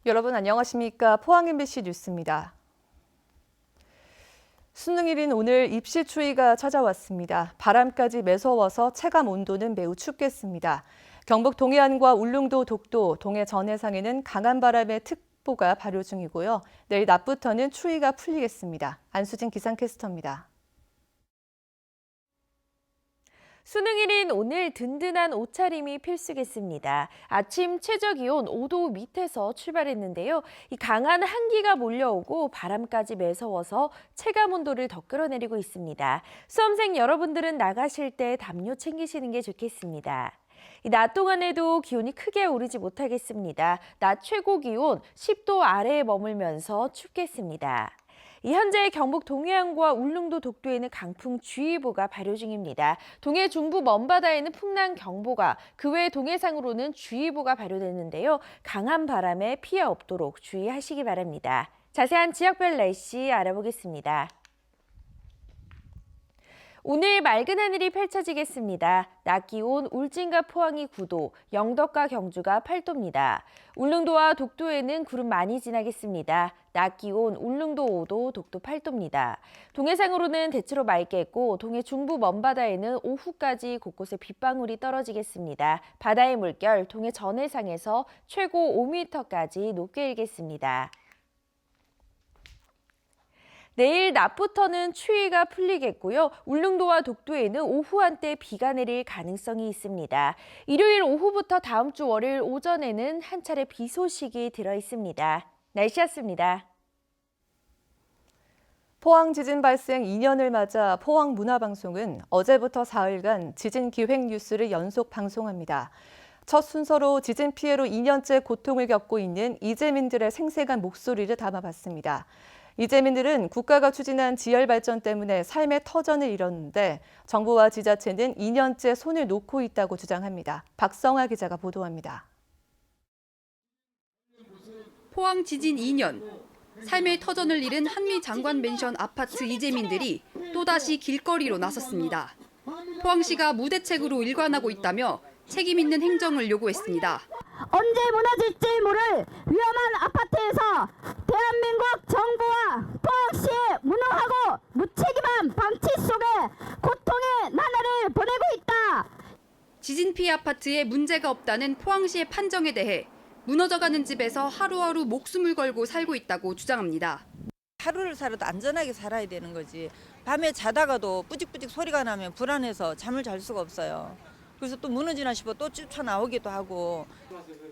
여러분 안녕하십니까? 포항 MBC 뉴스입니다. 수능일인 오늘 입시 추위가 찾아왔습니다. 바람까지 매서워서 체감 온도는 매우 춥겠습니다. 경북 동해안과 울릉도, 독도, 동해 전해상에는 강한 바람의 특보가 발효 중이고요. 내일 낮부터는 추위가 풀리겠습니다. 안수진 기상캐스터입니다. 수능일인 오늘 든든한 옷차림이 필수겠습니다. 아침 최저기온 5도 밑에서 출발했는데요. 이 강한 한기가 몰려오고 바람까지 매서워서 체감온도를 더 끌어내리고 있습니다. 수험생 여러분들은 나가실 때 담요 챙기시는 게 좋겠습니다. 낮 동안에도 기온이 크게 오르지 못하겠습니다. 낮 최고 기온 10도 아래에 머물면서 춥겠습니다. 현재 경북 동해안과 울릉도, 독도에는 강풍주의보가 발효 중입니다. 동해 중부 먼바다에는 풍랑경보가, 그 외 동해상으로는 주의보가 발효됐는데요. 강한 바람에 피해 없도록 주의하시기 바랍니다. 자세한 지역별 날씨 알아보겠습니다. 오늘 맑은 하늘이 펼쳐지겠습니다. 낮 기온 울진과 포항이 9도, 영덕과 경주가 8도입니다. 울릉도와 독도에는 구름 많이 지나겠습니다. 낮 기온 울릉도 5도, 독도 8도입니다. 동해상으로는 대체로 맑겠고 동해 중부 먼바다에는 오후까지 곳곳에 빗방울이 떨어지겠습니다. 바다의 물결 동해 전해상에서 최고 5m까지 높게 일겠습니다. 내일 낮부터는 추위가 풀리겠고요. 울릉도와 독도에는 오후 한때 비가 내릴 가능성이 있습니다. 일요일 오후부터 다음 주 월요일 오전에는 한 차례 비 소식이 들어 있습니다. 날씨였습니다. 포항 지진 발생 2년을 맞아 포항문화방송은 어제부터 사흘간 지진 기획 뉴스를 연속 방송합니다. 첫 순서로 지진 피해로 2년째 고통을 겪고 있는 이재민들의 생생한 목소리를 담아봤습니다. 이재민들은 국가가 추진한 지열 발전 때문에 삶의 터전을 잃었는데 정부와 지자체는 2년째 손을 놓고 있다고 주장합니다. 박성아 기자가 보도합니다. 포항 지진 2년, 삶의 터전을 잃은 한미 장관 맨션 아파트 이재민들이 또다시 길거리로 나섰습니다. 포항시가 무대책으로 일관하고 있다며 책임 있는 행정을 요구했습니다. 언제 무너질지 모를 위험한 아파트에서 대한민국 정부와 포항시의 무능하고 무책임한 방치 속에 고통의 나날을 보내고 있다. 지진 피해 아파트에 문제가 없다는 포항시의 판정에 대해 무너져가는 집에서 하루하루 목숨을 걸고 살고 있다고 주장합니다. 하루를 살아도 안전하게 살아야 되는 거지. 밤에 자다가도 뿌직뿌직 소리가 나면 불안해서 잠을 잘 수가 없어요. 그래서 또 무너지나 싶어 또 쫓아나오기도 하고.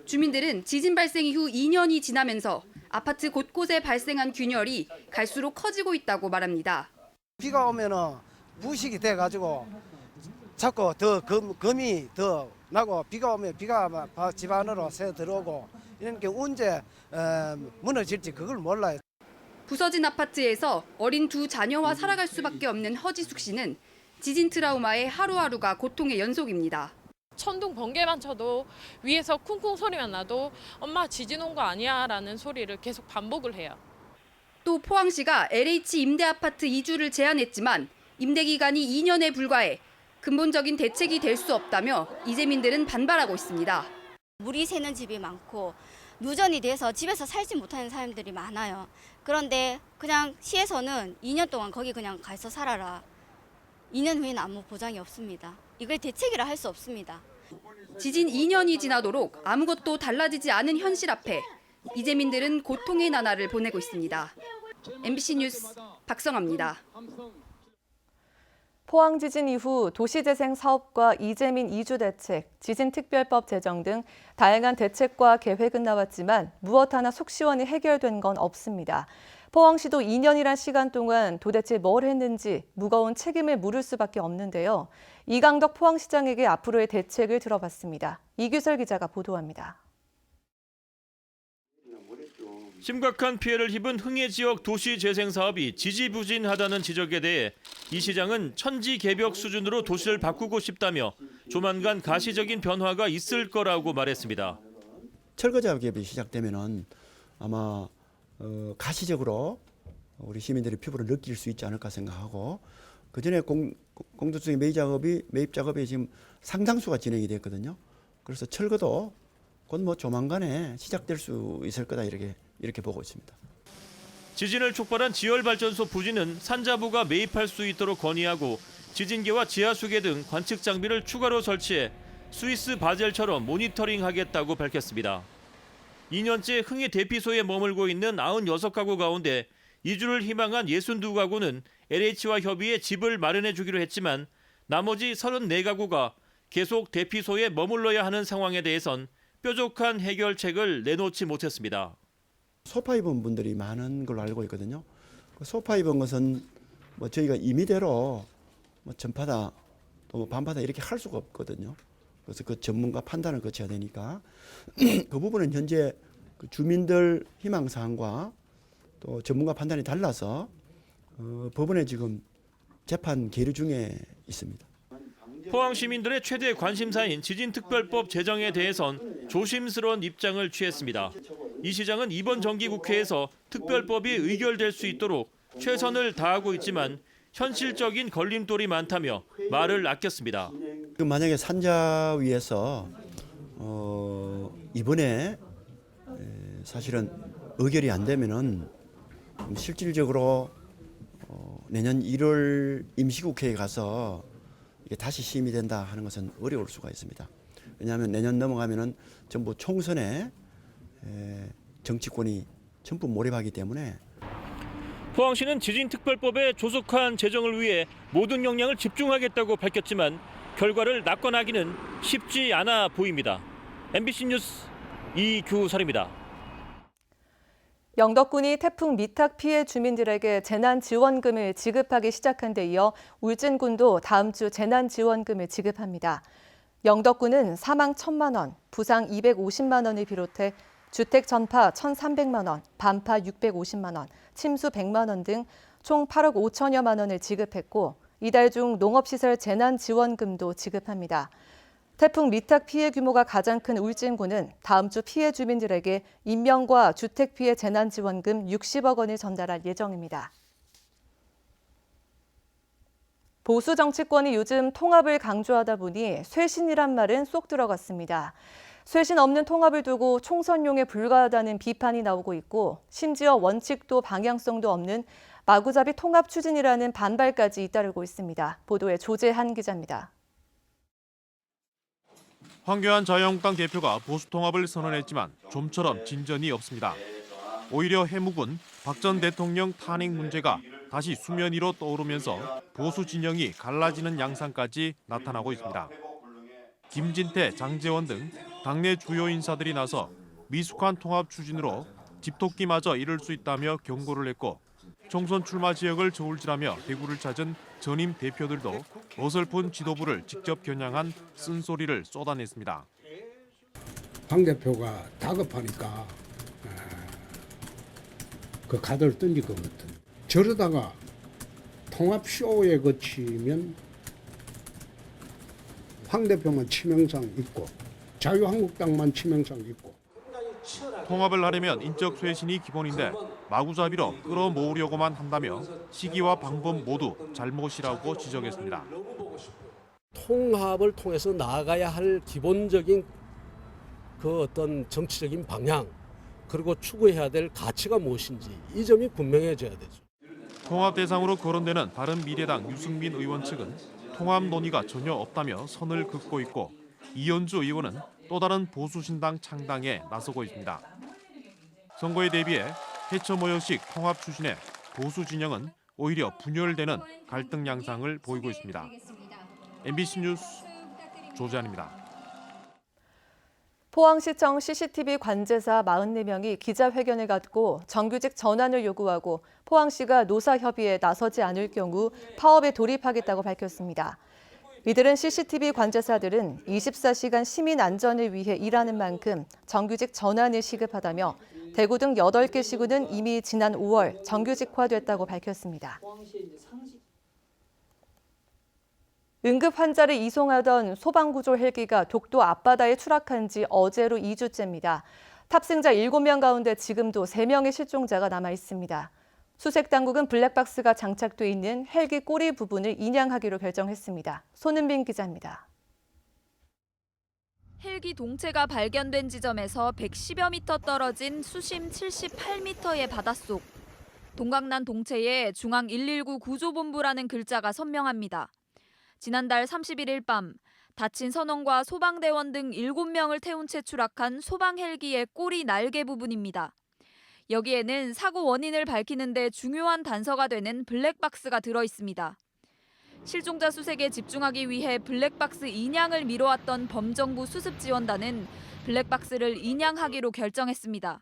주민들은 지진 발생 이후 2년이 지나면서 아파트 곳곳에 발생한 균열이 갈수록 커지고 있다고 말합니다. 비가 오면은 부식이 돼가지고 자꾸 더 금이 더 나고 비가 오면 비가 막 집 안으로 새 들어오고 이런 게 언제 무너질지 그걸 몰라요. 부서진 아파트에서 어린 두 자녀와 살아갈 수밖에 없는 허지숙 씨는 지진 트라우마에 하루하루가 고통의 연속입니다. 천둥 번개만 쳐도 위에서 쿵쿵 소리만 나도 엄마 지진 온 거 아니야 라는 소리를 계속 반복을 해요. 또 포항시가 LH 임대아파트 이주를 제안했지만 임대 기간이 2년에 불과해 근본적인 대책이 될 수 없다며 이재민들은 반발하고 있습니다. 물이 새는 집이 많고 누전이 돼서 집에서 살지 못하는 사람들이 많아요. 그런데 그냥 시에서는 2년 동안 거기 그냥 가서 살아라. 2년 후에는 아무 보장이 없습니다. 이걸 대책이라 할 수 없습니다. 지진 2년이 지나도록 아무것도 달라지지 않은 현실 앞에 이재민들은 고통의 나날을 보내고 있습니다. MBC 뉴스 박성아입니다. 포항 지진 이후 도시재생 사업과 이재민 이주 대책, 지진특별법 제정 등 다양한 대책과 계획은 나왔지만 무엇 하나 속 시원히 해결된 건 없습니다. 포항시도 2년이란 시간 동안 도대체 뭘 했는지 무거운 책임을 물을 수밖에 없는데요. 이강덕 포항시장에게 앞으로의 대책을 들어봤습니다. 이규설 기자가 보도합니다. 심각한 피해를 입은 흥해 지역 도시 재생 사업이 지지부진하다는 지적에 대해 이 시장은 천지개벽 수준으로 도시를 바꾸고 싶다며 조만간 가시적인 변화가 있을 거라고 말했습니다. 철거 작업이 시작되면은 아마 가시적으로 우리 시민들이 피부를 느낄 수 있지 않을까 생각하고 그전에 공도청의 매입 작업이 지금 상당수가 진행이 됐거든요. 그래서 철거도 곧 뭐 조만간에 시작될 수 있을 거다 이렇게 보고 있습니다. 지진을 촉발한 지열발전소 부지는 산자부가 매입할 수 있도록 건의하고 지진계와 지하수계 등 관측 장비를 추가로 설치해 스위스 바젤처럼 모니터링하겠다고 밝혔습니다. 2년째 흥해 대피소에 머물고 있는 96가구 가운데 이주를 희망한 62가구는 LH와 협의해 집을 마련해 주기로 했지만 나머지 34가구가 계속 대피소에 머물러야 하는 상황에 대해선 뾰족한 해결책을 내놓지 못했습니다. 소파 입은 분들이 많은 걸로 알고 있거든요. 그 소파 입은 것은 뭐 저희가 임의대로 뭐 전파다 또 반파다 이렇게 할 수가 없거든요. 그래서 그 전문가 판단을 거쳐야 되니까 그 부분은 현재 그 주민들 희망 사항과 또 전문가 판단이 달라서 법원에 지금 재판 계류 중에 있습니다. 포항 시민들의 최대 관심사인 지진특별법 제정에 대해선 조심스러운 입장을 취했습니다. 이 시장은 이번 정기국회에서 특별법이 의결될 수 있도록 최선을 다하고 있지만 현실적인 걸림돌이 많다며 말을 아꼈습니다. 만약에 산자위에서 이번에 사실은 의결이 안 되면은 실질적으로 내년 1월 임시국회에 가서 이게 다시 심의된다 하는 것은 어려울 수가 있습니다. 왜냐하면 내년 넘어가면은 전부 총선에 정치권이 전부 몰입하기 때문에. 포항시는 지진특별법의 조속한 제정을 위해 모든 역량을 집중하겠다고 밝혔지만 결과를 낙관하기는 쉽지 않아 보입니다. MBC 뉴스 이규설입니다. 영덕군이 태풍 미탁 피해 주민들에게 재난지원금을 지급하기 시작한 데 이어 울진군도 다음 주 재난지원금을 지급합니다. 영덕군은 사망 1,000만 원, 부상 250만 원을 비롯해 주택 전파 1,300만 원, 반파 650만 원, 침수 100만 원 등 총 8억 5천여만 원을 지급했고 이달 중 농업시설 재난지원금도 지급합니다. 태풍 미탁 피해 규모가 가장 큰 울진군은 다음 주 피해 주민들에게 인명과 주택 피해 재난지원금 60억 원을 전달할 예정입니다. 보수 정치권이 요즘 통합을 강조하다 보니 쇄신이란 말은 쏙 들어갔습니다. 쇄신 없는 통합을 두고 총선용에 불과하다는 비판이 나오고 있고 심지어 원칙도 방향성도 없는 마구잡이 통합 추진이라는 반발까지 잇따르고 있습니다. 보도에 조재한 기자입니다. 황교안 자유한국당 대표가 보수 통합을 선언했지만 좀처럼 진전이 없습니다. 오히려 해묵은 박 전 대통령 탄핵 문제가 다시 수면 위로 떠오르면서 보수 진영이 갈라지는 양상까지 나타나고 있습니다. 김진태, 장제원 등 당내 주요 인사들이 나서 미숙한 통합 추진으로 집토끼마저 이룰 수 있다며 경고를 했고 총선 출마 지역을 저울질하며 대구를 찾은 전임 대표들도 어설픈 지도부를 직접 겨냥한 쓴소리를 쏟아냈습니다. 황 대표가 다급하니까 그 카드를 던질 것 같은. 저러다가 통합쇼에 거치면 황 대표만 치명상 있고 자유한국당만 치명상 있고. 통합을 하려면 인적 쇄신이 기본인데 마구잡이로 끌어모으려고만 한다며 시기와 방법 모두 잘못이라고 지적했습니다. 통합을 통해서 나아가야 할 기본적인 그 어떤 정치적인 방향 그리고 추구해야 될 가치가 무엇인지 이 점이 분명해져야 되죠. 통합 대상으로 거론되는 바른미래당 유승민 의원 측은 통합 논의가 전혀 없다며 선을 긋고 있고 이현주 의원은 또 다른 보수신당 창당에 나서고 있습니다. 선거에 대비해 해처 모여식 통합 추진에 보수 진영은 오히려 분열되는 갈등 양상을 보이고 있습니다. MBC 뉴스 조재한입니다. 포항시청 CCTV 관제사 44명이 기자회견을 갖고 정규직 전환을 요구하고 포항시가 노사협의에 나서지 않을 경우 파업에 돌입하겠다고 밝혔습니다. 이들은 CCTV 관제사들은 24시간 시민 안전을 위해 일하는 만큼 정규직 전환을 시급하다며 대구 등 8개 시구는 이미 지난 5월 정규직화됐다고 밝혔습니다. 응급 환자를 이송하던 소방구조 헬기가 독도 앞바다에 추락한 지 어제로 2주째입니다. 탑승자 7명 가운데 지금도 3명의 실종자가 남아 있습니다. 수색당국은 블랙박스가 장착돼 있는 헬기 꼬리 부분을 인양하기로 결정했습니다. 손은빈 기자입니다. 헬기 동체가 발견된 지점에서 110여 미터 떨어진 수심 78m의 바닷속. 동강난 동체에 중앙 119 구조본부라는 글자가 선명합니다. 지난달 31일 밤 다친 선원과 소방대원 등 7명을 태운 채 추락한 소방 헬기의 꼬리 날개 부분입니다. 여기에는 사고 원인을 밝히는 데 중요한 단서가 되는 블랙박스가 들어 있습니다. 실종자 수색에 집중하기 위해 블랙박스 인양을 미뤄왔던 범정부 수습지원단은 블랙박스를 인양하기로 결정했습니다.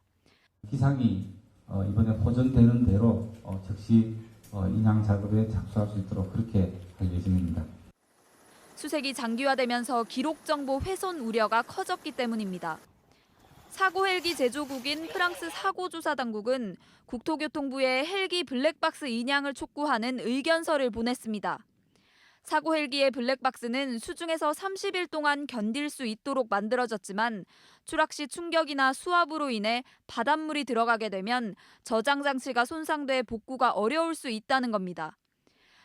기상이 이번에 호전되는 대로 즉시 인양 작업에 착수할 수 있도록 그렇게 할 예정입니다. 수색이 장기화되면서 기록 정보 훼손 우려가 커졌기 때문입니다. 사고 헬기 제조국인 프랑스 사고조사당국은 국토교통부에 헬기 블랙박스 인양을 촉구하는 의견서를 보냈습니다. 사고 헬기의 블랙박스는 수중에서 30일 동안 견딜 수 있도록 만들어졌지만 추락 시 충격이나 수압으로 인해 바닷물이 들어가게 되면 저장 장치가 손상돼 복구가 어려울 수 있다는 겁니다.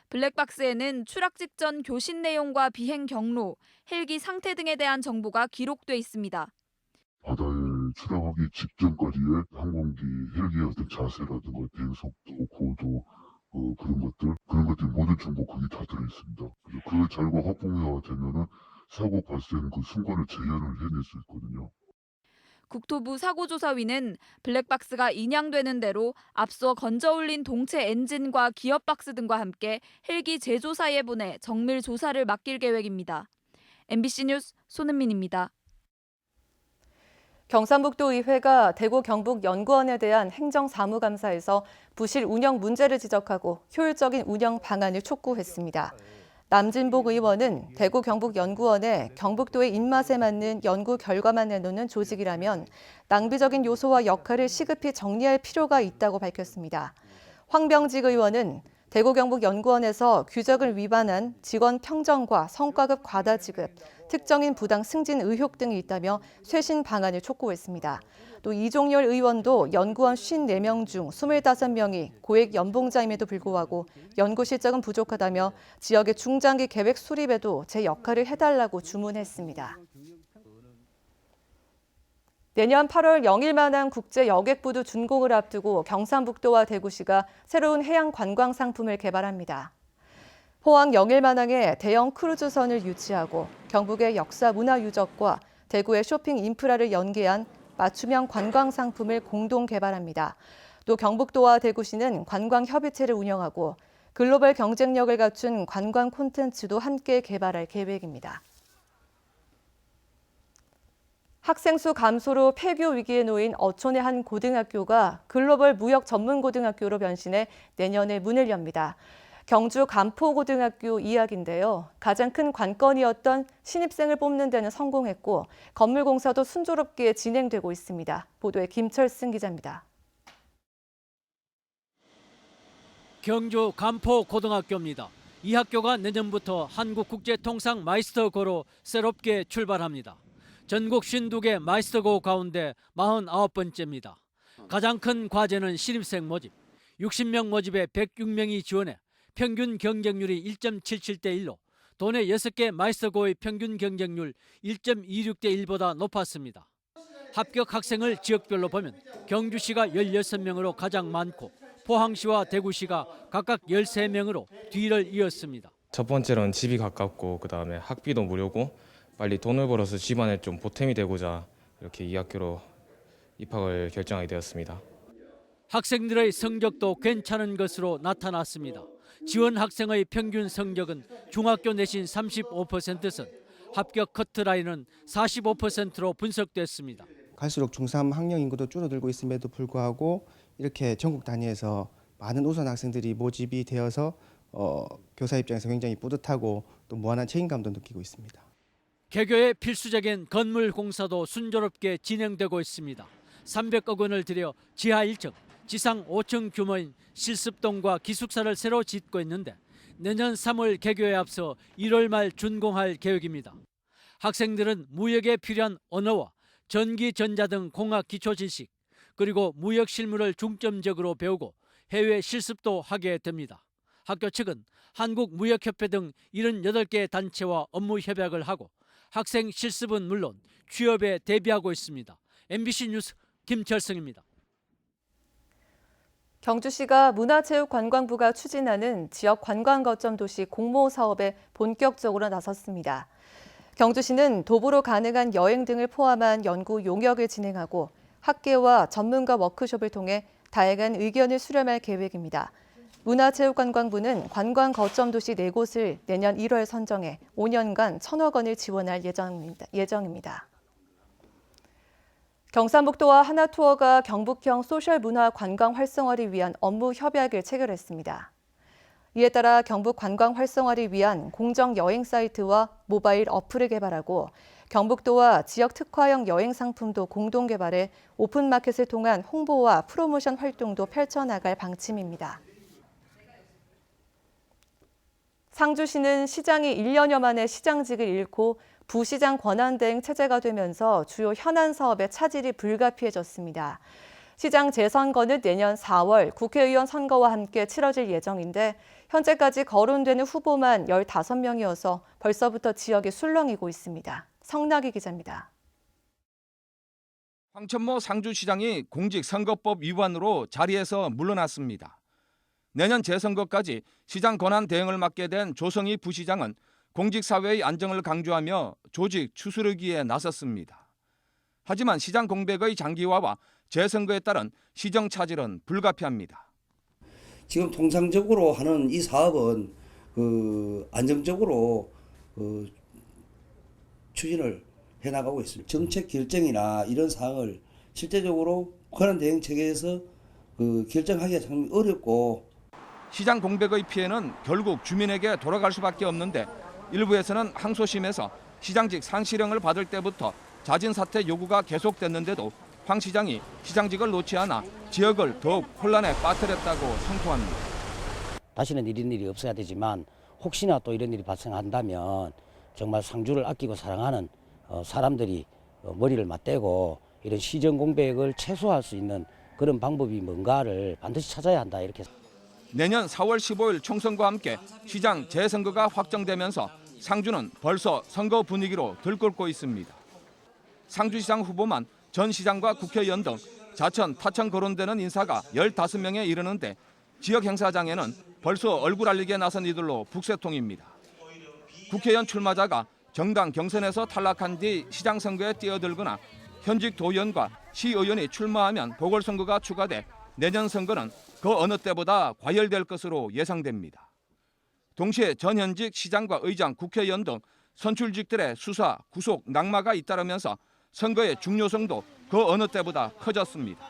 블랙박스에는 추락 직전 교신 내용과 비행 경로, 헬기 상태 등에 대한 정보가 기록돼 있습니다. 바다에 추락하기 직전까지의 항공기 헬기의 어떤 자세라든가 비행 속도, 고도, 그런 것들이 모든 정보 거기 다 들어있습니다. 그래서 그 자료가 확보가 되면은 사고 발생 그 순간을 재현을 해낼 수 있거든요. 국토부 사고조사위는 블랙박스가 인양되는 대로 앞서 건져 올린 동체 엔진과 기어박스 등과 함께 헬기 제조사에 보내 정밀 조사를 맡길 계획입니다. MBC 뉴스 손은민입니다. 경상북도의회가 대구 경북연구원에 대한 행정사무감사에서 부실 운영 문제를 지적하고 효율적인 운영 방안을 촉구했습니다. 남진복 의원은 대구 경북연구원에 경북도의 입맛에 맞는 연구 결과만 내놓는 조직이라면 낭비적인 요소와 역할을 시급히 정리할 필요가 있다고 밝혔습니다. 황병직 의원은 대구 경북연구원에서 규정을 위반한 직원 평정과 성과급 과다 지급, 특정인 부당 승진 의혹 등이 있다며 쇄신 방안을 촉구했습니다. 또 이종열 의원도 연구원 54명 중 25명이 고액 연봉자임에도 불구하고 연구 실적은 부족하다며 지역의 중장기 계획 수립에도 제 역할을 해달라고 주문했습니다. 내년 8월 영일만한 국제 여객부두 준공을 앞두고 경상북도와 대구시가 새로운 해양 관광 상품을 개발합니다. 포항 영일만항에 대형 크루즈선을 유치하고 경북의 역사 문화 유적과 대구의 쇼핑 인프라를 연계한 맞춤형 관광 상품을 공동 개발합니다. 또 경북도와 대구시는 관광 협의체를 운영하고 글로벌 경쟁력을 갖춘 관광 콘텐츠도 함께 개발할 계획입니다. 학생 수 감소로 폐교 위기에 놓인 어촌의 한 고등학교가 글로벌 무역 전문 고등학교로 변신해 내년에 문을 엽니다. 경주 간포고등학교 이야기인데요. 가장 큰 관건이었던 신입생을 뽑는 데는 성공했고 건물 공사도 순조롭게 진행되고 있습니다. 보도에 김철승 기자입니다. 경주 간포고등학교입니다. 이 학교가 내년부터 한국국제통상 마이스터고로 새롭게 출발합니다. 전국 52개 마이스터고 가운데 49번째입니다. 가장 큰 과제는 신입생 모집. 60명 모집에 106명이 지원해 평균 경쟁률이 1.77대 1로 도내 6개 마이스터고의 평균 경쟁률 1.26대 1보다 높았습니다. 합격 학생을 지역별로 보면 경주시가 16명으로 가장 많고 포항시와 대구시가 각각 13명으로 뒤를 이었습니다. 첫 번째로는 집이 가깝고 그다음에 학비도 무료고 빨리 돈을 벌어서 집안에 좀 보탬이 되고자 이렇게 이 학교로 입학을 결정하게 되었습니다. 학생들의 성적도 괜찮은 것으로 나타났습니다. 지원 학생의 평균 성적은 중학교 내신 35%선 합격 커트라인은 45%로 분석됐습니다. 갈수록 중3 학령 인구도 줄어들고 있음에도 불구하고 이렇게 전국 단위에서 많은 우수한 학생들이 모집이 되어서 교사 입장에서 굉장히 뿌듯하고 또 무한한 책임감도 느끼고 있습니다. 개교에 필수적인 건물 공사도 순조롭게 진행되고 있습니다. 300억 원을 들여 지하 1층, 지상 5층 규모인 실습동과 기숙사를 새로 짓고 있는데 내년 3월 개교에 앞서 1월 말 준공할 계획입니다. 학생들은 무역에 필요한 언어와 전기, 전자 등 공학 기초 지식, 그리고 무역 실무를 중점적으로 배우고 해외 실습도 하게 됩니다. 학교 측은 한국무역협회 등 78개 단체와 업무 협약을 하고 학생 실습은 물론 취업에 대비하고 있습니다. MBC 뉴스 김철성입니다. 경주시가 문화체육관광부가 추진하는 지역 관광거점 도시 공모 사업에 본격적으로 나섰습니다. 경주시는 도보로 가능한 여행 등을 포함한 연구 용역을 진행하고 학계와 전문가 워크숍을 통해 다양한 의견을 수렴할 계획입니다. 문화체육관광부는 관광거점 도시 4곳을 내년 1월 선정해 5년간 1,000억 원을 지원할 예정입니다. 경상북도와 하나투어가 경북형 소셜 문화 관광 활성화를 위한 업무 협약을 체결했습니다. 이에 따라 경북 관광 활성화를 위한 공정 여행 사이트와 모바일 어플을 개발하고 경북도와 지역 특화형 여행 상품도 공동 개발해 오픈마켓을 통한 홍보와 프로모션 활동도 펼쳐나갈 방침입니다. 상주시는 시장이 1년여 만에 시장직을 잃고 부시장 권한대행 체제가 되면서 주요 현안 사업의 차질이 불가피해졌습니다. 시장 재선거는 내년 4월 국회의원 선거와 함께 치러질 예정인데 현재까지 거론되는 후보만 15명이어서 벌써부터 지역이 술렁이고 있습니다. 성나기 기자입니다. 황천모 상주시장이 공직선거법 위반으로 자리에서 물러났습니다. 내년 재선거까지 시장 권한 대행을 맡게 된 조성희 부시장은 공직사회의 안정을 강조하며 조직 추스르기에 나섰습니다. 하지만 시장 공백의 장기화와 재선거에 따른 시정 차질은 불가피합니다. 지금 통상적으로 하는 이 사업은 안정적으로 추진을 해나가고 있습니다. 정책 결정이나 이런 사항을 실제적으로 권한 대행 체계에서 결정하기가 참 어렵고 시장 공백의 피해는 결국 주민에게 돌아갈 수밖에 없는데 일부에서는 항소심에서 시장직 상실형을 받을 때부터 자진 사퇴 요구가 계속됐는데도 황 시장이 시장직을 놓지 않아 지역을 더욱 혼란에 빠뜨렸다고 성토합니다. 다시는 이런 일이 없어야 되지만 혹시나 또 이런 일이 발생한다면 정말 상주를 아끼고 사랑하는 사람들이 머리를 맞대고 이런 시정 공백을 최소화할 수 있는 그런 방법이 뭔가를 반드시 찾아야 한다 이렇게. 내년 4월 15일 총선과 함께 시장 재선거가 확정되면서 상주는 벌써 선거 분위기로 들끓고 있습니다. 상주시장 후보만 전 시장과 국회의원 등 자천, 타천 거론되는 인사가 15명에 이르는데 지역 행사장에는 벌써 얼굴 알리기에 나선 이들로 북새통입니다. 국회의원 출마자가 정당 경선에서 탈락한 뒤 시장 선거에 뛰어들거나 현직 도의원과 시의원이 출마하면 보궐선거가 추가돼 내년 선거는 그 어느 때보다 과열될 것으로 예상됩니다. 동시에 전현직 시장과 의장, 국회의원 등 선출직들의 수사, 구속, 낙마가 잇따르면서 선거의 중요성도 그 어느 때보다 커졌습니다.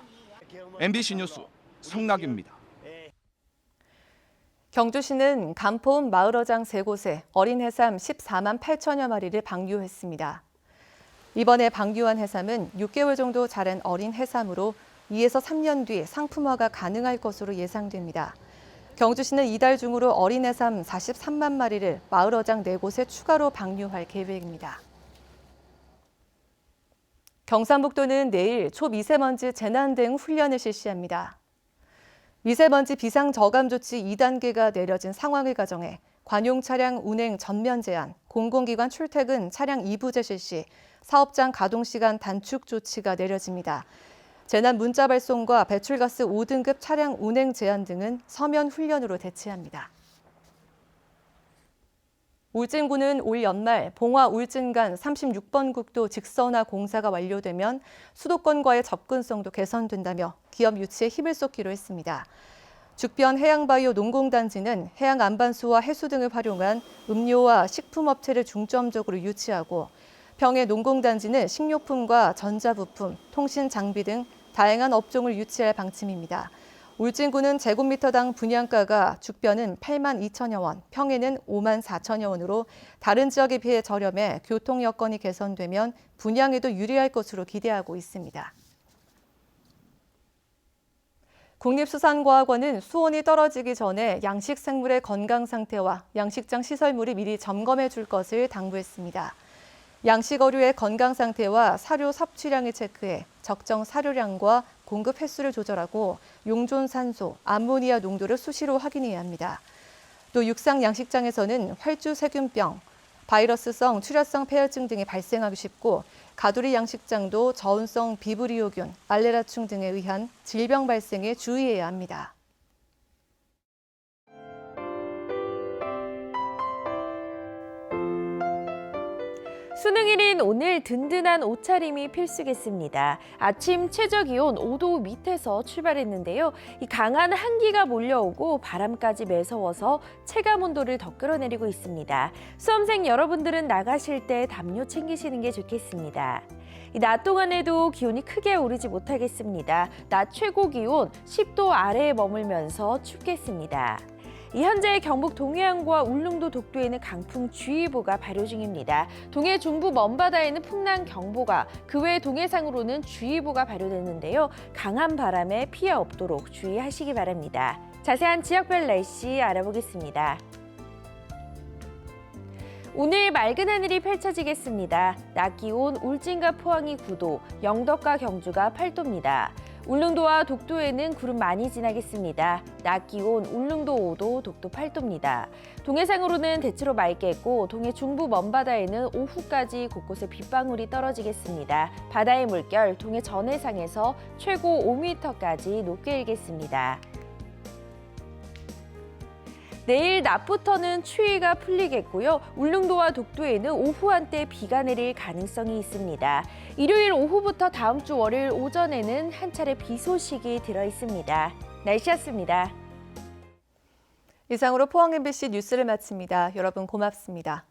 MBC 뉴스 성낙입니다. 경주시는 간포읍 마을어장 3곳에 어린 해삼 14만 8천여 마리를 방류했습니다. 이번에 방류한 해삼은 6개월 정도 자란 어린 해삼으로 2에서 3년 뒤 상품화가 가능할 것으로 예상됩니다. 경주시는 이달 중으로 어린 해삼 43만 마리를 마을어장 4곳에 추가로 방류할 계획입니다. 경상북도는 내일 초미세먼지 재난 대응 훈련을 실시합니다. 미세먼지 비상 저감 조치 2단계가 내려진 상황을 가정해 관용 차량 운행 전면 제한, 공공기관 출퇴근 차량 2부제 실시, 사업장 가동 시간 단축 조치가 내려집니다. 재난 문자 발송과 배출가스 5등급 차량 운행 제한 등은 서면 훈련으로 대체합니다. 울진군은 올 연말 봉화 울진 간 36번 국도 직선화 공사가 완료되면 수도권과의 접근성도 개선된다며 기업 유치에 힘을 쏟기로 했습니다. 죽변 해양바이오 농공단지는 해양 안반수와 해수 등을 활용한 음료와 식품업체를 중점적으로 유치하고 평해 농공단지는 식료품과 전자부품, 통신장비 등 다양한 업종을 유치할 방침입니다. 울진군은 제곱미터당 분양가가 죽변은 8만 2천여 원, 평해는 5만 4천여 원으로 다른 지역에 비해 저렴해 교통 여건이 개선되면 분양에도 유리할 것으로 기대하고 있습니다. 국립수산과학원은 수온이 떨어지기 전에 양식생물의 건강 상태와 양식장 시설물을 미리 점검해 줄 것을 당부했습니다. 양식어류의 건강 상태와 사료 섭취량을 체크해 적정 사료량과 공급 횟수를 조절하고 용존 산소, 암모니아 농도를 수시로 확인해야 합니다. 또 육상 양식장에서는 활주 세균병, 바이러스성 출혈성 폐혈증 등이 발생하기 쉽고 가두리 양식장도 저온성 비브리오균, 알레라충 등에 의한 질병 발생에 주의해야 합니다. 수능일인 오늘 든든한 옷차림이 필수겠습니다. 아침 최저기온 5도 밑에서 출발했는데요. 이 강한 한기가 몰려오고 바람까지 매서워서 체감온도를 더 끌어내리고 있습니다. 수험생 여러분들은 나가실 때 담요 챙기시는 게 좋겠습니다. 낮 동안에도 기온이 크게 오르지 못하겠습니다. 낮 최고 기온 10도 아래에 머물면서 춥겠습니다. 현재 경북 동해안과 울릉도 독도에는 강풍주의보가 발효 중입니다. 동해 중부 먼바다에는 풍랑경보가, 그 외 동해상으로는 주의보가 발효됐는데요. 강한 바람에 피해 없도록 주의하시기 바랍니다. 자세한 지역별 날씨 알아보겠습니다. 오늘 맑은 하늘이 펼쳐지겠습니다. 낮 기온 울진과 포항이 9도, 영덕과 경주가 8도입니다. 울릉도와 독도에는 구름 많이 지나겠습니다. 낮 기온 울릉도 5도, 독도 8도입니다. 동해상으로는 대체로 맑겠고 동해 중부 먼바다에는 오후까지 곳곳에 빗방울이 떨어지겠습니다. 바다의 물결 동해 전해상에서 최고 5m까지 높게 일겠습니다. 내일 낮부터는 추위가 풀리겠고요. 울릉도와 독도에는 오후 한때 비가 내릴 가능성이 있습니다. 일요일 오후부터 다음 주 월요일 오전에는 한 차례 비 소식이 들어 있습니다. 날씨였습니다. 이상으로 포항 MBC 뉴스를 마칩니다. 여러분 고맙습니다.